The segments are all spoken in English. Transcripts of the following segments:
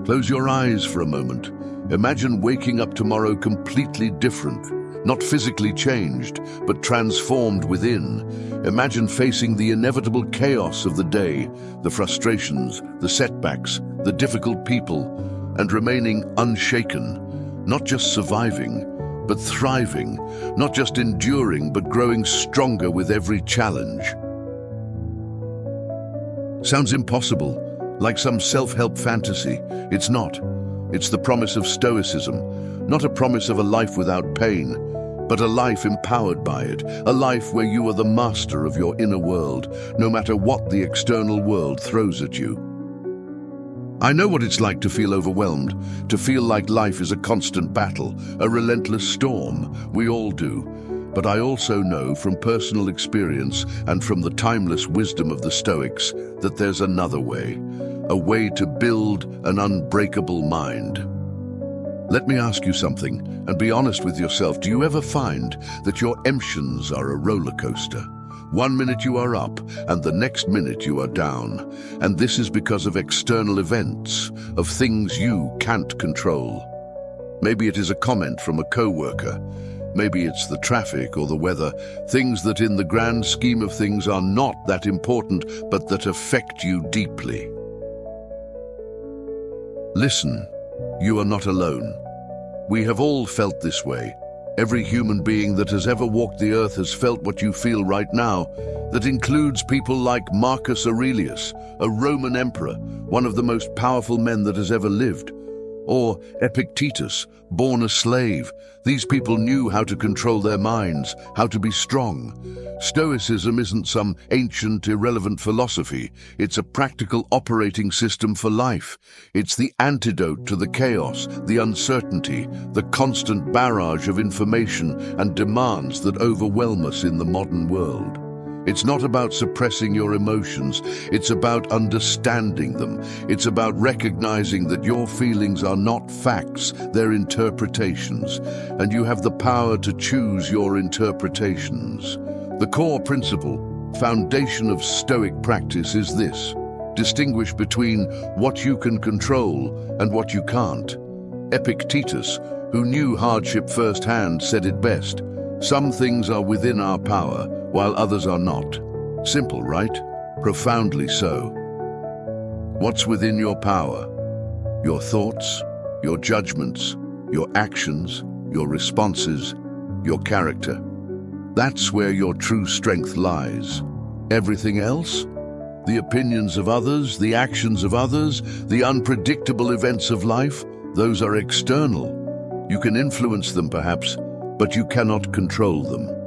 Close your eyes for a moment. Imagine waking up tomorrow completely different, not physically changed, but transformed within. Imagine facing the inevitable chaos of the day, the frustrations, the setbacks, the difficult people, and remaining unshaken, not just surviving, but thriving, not just enduring, but growing stronger with every challenge. Sounds impossible, like some self-help fantasy. It's not. It's the promise of Stoicism, not a promise of a life without pain, but a life empowered by it, a life where you are the master of your inner world, no matter what the external world throws at you. I know what it's like to feel overwhelmed, to feel like life is a constant battle, a relentless storm. We all do. But I also know from personal experience and from the timeless wisdom of the Stoics that there's another way, a way to build an unbreakable mind. Let me ask you something, and be honest with yourself. Do you ever find that your emotions are a roller coaster? 1 minute you are up, and the next minute you are down. And this is because of external events, of things you can't control. Maybe it is a comment from a co-worker. Maybe it's the traffic or the weather, things that in the grand scheme of things are not that important, but that affect you deeply. Listen, you are not alone. We have all felt this way. Every human being that has ever walked the earth has felt what you feel right now. That includes people like Marcus Aurelius, a Roman emperor, one of the most powerful men that has ever lived. Or Epictetus, born a slave. These people knew how to control their minds, how to be strong. Stoicism isn't some ancient, irrelevant philosophy. It's a practical operating system for life. It's the antidote to the chaos, the uncertainty, the constant barrage of information and demands that overwhelm us in the modern world. It's not about suppressing your emotions. It's about understanding them. It's about recognizing that your feelings are not facts, they're interpretations, and you have the power to choose your interpretations. The core principle, foundation of Stoic practice is this: distinguish between what you can control and what you can't. Epictetus, who knew hardship firsthand, said it best: some things are within our power, while others are not. Simple, right? Profoundly so. What's within your power? Your thoughts, your judgments, your actions, your responses, your character. That's where your true strength lies. Everything else? The opinions of others, the actions of others, the unpredictable events of life, those are external. You can influence them perhaps, but you cannot control them.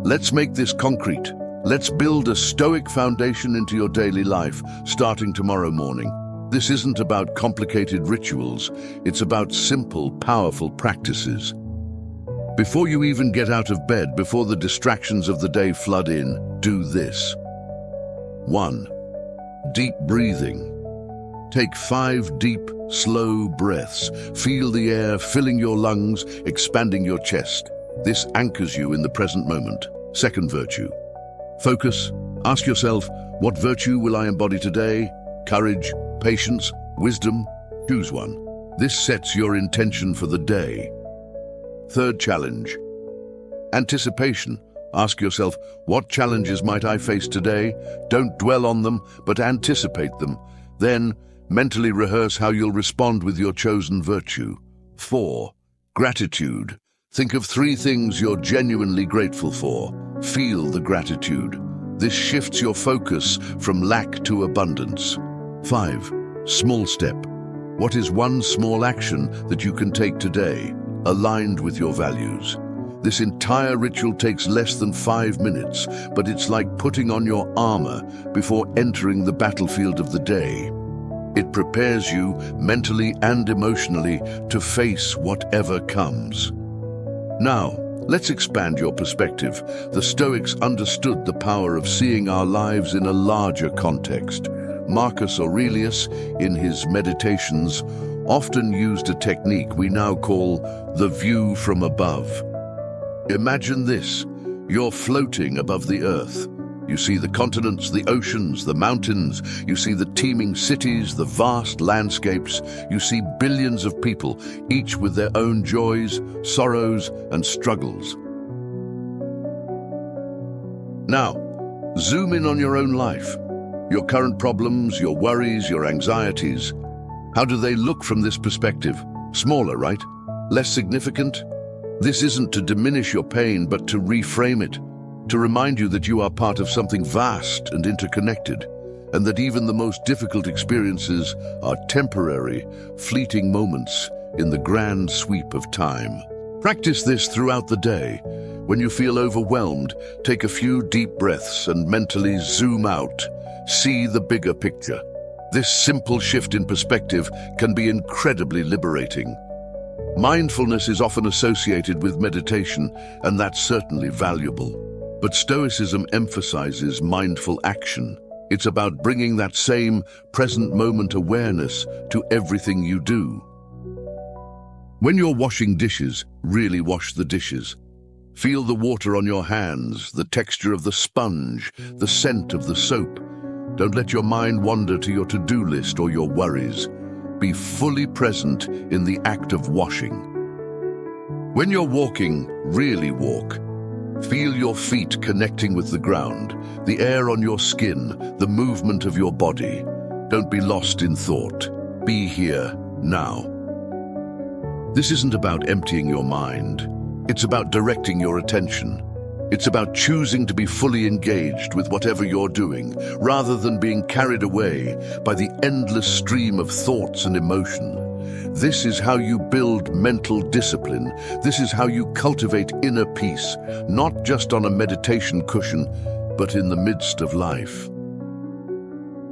Let's make this concrete. Let's build a Stoic foundation into your daily life, starting tomorrow morning. This isn't about complicated rituals. It's about simple, powerful practices. Before you even get out of bed, before the distractions of the day flood in, do this. 1. Deep breathing. Take 5 deep, slow breaths. Feel the air filling your lungs, expanding your chest. This anchors you in the present moment. Second virtue. Focus. Ask yourself, what virtue will I embody today? Courage, patience, wisdom? Choose one. This sets your intention for the day. Third challenge. Anticipation. Ask yourself, what challenges might I face today? Don't dwell on them, but anticipate them. Then, mentally rehearse how you'll respond with your chosen virtue. 4. Gratitude. Think of 3 things you're genuinely grateful for. Feel the gratitude. This shifts your focus from lack to abundance. 5. Small step. What is one small action that you can take today, aligned with your values? This entire ritual takes less than 5 minutes, but it's like putting on your armor before entering the battlefield of the day. It prepares you mentally and emotionally to face whatever comes. Now, let's expand your perspective. The Stoics understood the power of seeing our lives in a larger context. Marcus Aurelius, in his Meditations, often used a technique we now call the view from above. Imagine this: you're floating above the earth. You see the continents, the oceans, the mountains. You see the teeming cities, the vast landscapes. You see billions of people, each with their own joys, sorrows, and struggles. Now, zoom in on your own life. Your current problems, your worries, your anxieties. How do they look from this perspective? Smaller, right? Less significant? This isn't to diminish your pain, but to reframe it. To remind you that you are part of something vast and interconnected, and that even the most difficult experiences are temporary, fleeting moments in the grand sweep of time. Practice this throughout the day. When you feel overwhelmed, take a few deep breaths and mentally zoom out. See the bigger picture. This simple shift in perspective can be incredibly liberating. Mindfulness is often associated with meditation, and that's certainly valuable. But Stoicism emphasizes mindful action. It's about bringing that same present moment awareness to everything you do. When you're washing dishes, really wash the dishes. Feel the water on your hands, the texture of the sponge, the scent of the soap. Don't let your mind wander to your to-do list or your worries. Be fully present in the act of washing. When you're walking, really walk. Feel your feet connecting with the ground, the air on your skin, the movement of your body. Don't be lost in thought. Be here, now. This isn't about emptying your mind. It's about directing your attention. It's about choosing to be fully engaged with whatever you're doing, rather than being carried away by the endless stream of thoughts and emotion. This is how you build mental discipline. This is how you cultivate inner peace, not just on a meditation cushion, but in the midst of life.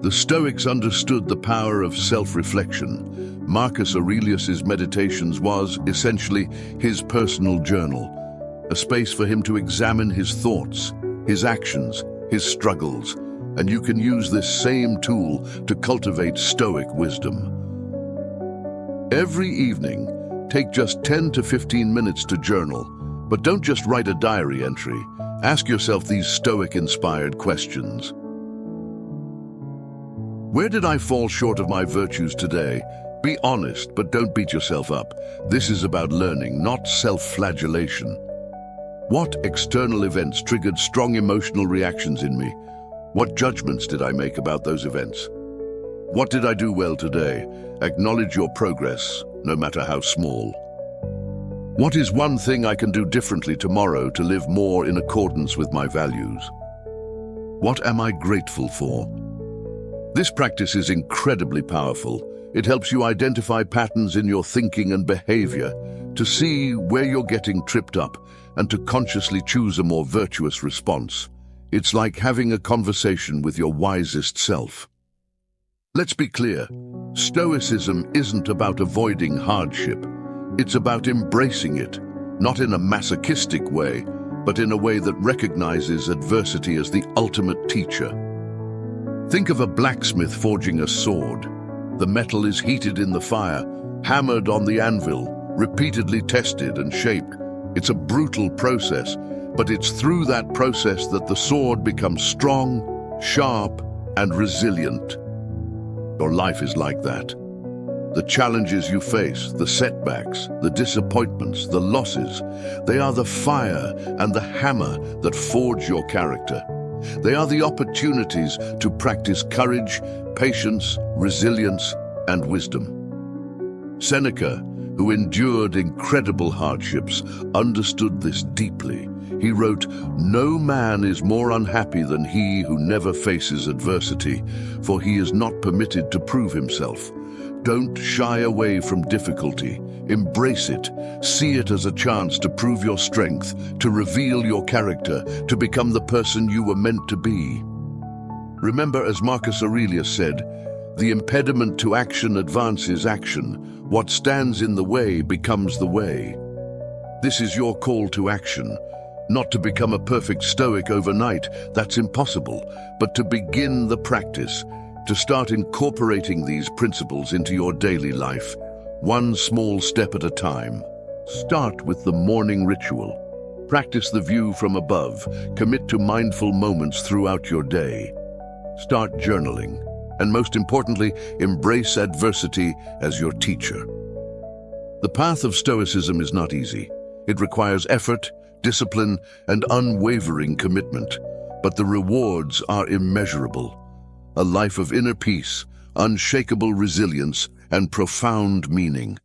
The Stoics understood the power of self-reflection. Marcus Aurelius's Meditations was, essentially, his personal journal, a space for him to examine his thoughts, his actions, his struggles, and you can use this same tool to cultivate Stoic wisdom. Every evening, take just 10 to 15 minutes to journal, but don't just write a diary entry. Ask yourself these Stoic-inspired questions. Where did I fall short of my virtues today? Be honest, but don't beat yourself up. This is about learning, not self-flagellation. What external events triggered strong emotional reactions in me? What judgments did I make about those events? What did I do well today? Acknowledge your progress, no matter how small. What is one thing I can do differently tomorrow to live more in accordance with my values? What am I grateful for? This practice is incredibly powerful. It helps you identify patterns in your thinking and behavior, to see where you're getting tripped up, and to consciously choose a more virtuous response. It's like having a conversation with your wisest self. Let's be clear, Stoicism isn't about avoiding hardship. It's about embracing it, not in a masochistic way, but in a way that recognizes adversity as the ultimate teacher. Think of a blacksmith forging a sword. The metal is heated in the fire, hammered on the anvil, repeatedly tested and shaped. It's a brutal process, but it's through that process that the sword becomes strong, sharp, and resilient. Your life is like that. The challenges you face, the setbacks, the disappointments, the losses, they are the fire and the hammer that forge your character. They are the opportunities to practice courage, patience, resilience, and wisdom. Seneca, who endured incredible hardships, understood this deeply. He wrote, "No man is more unhappy than he who never faces adversity, for he is not permitted to prove himself." Don't shy away from difficulty. Embrace it. See it as a chance to prove your strength, to reveal your character, to become the person you were meant to be. Remember, as Marcus Aurelius said, "The impediment to action advances action. What stands in the way becomes the way." This is your call to action. Not to become a perfect Stoic overnight, that's impossible, but to begin the practice, to start incorporating these principles into your daily life, one small step at a time. Start with the morning ritual. Practice the view from above. Commit to mindful moments throughout your day. Start journaling. And most importantly, embrace adversity as your teacher. The path of Stoicism is not easy. It requires effort, discipline, and unwavering commitment. But the rewards are immeasurable. A life of inner peace, unshakable resilience, and profound meaning.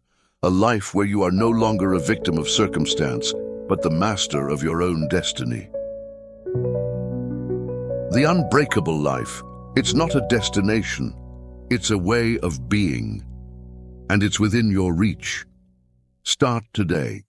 A life where you are no longer a victim of circumstance, but the master of your own destiny. The unbreakable life, it's not a destination, it's a way of being. And it's within your reach. Start today.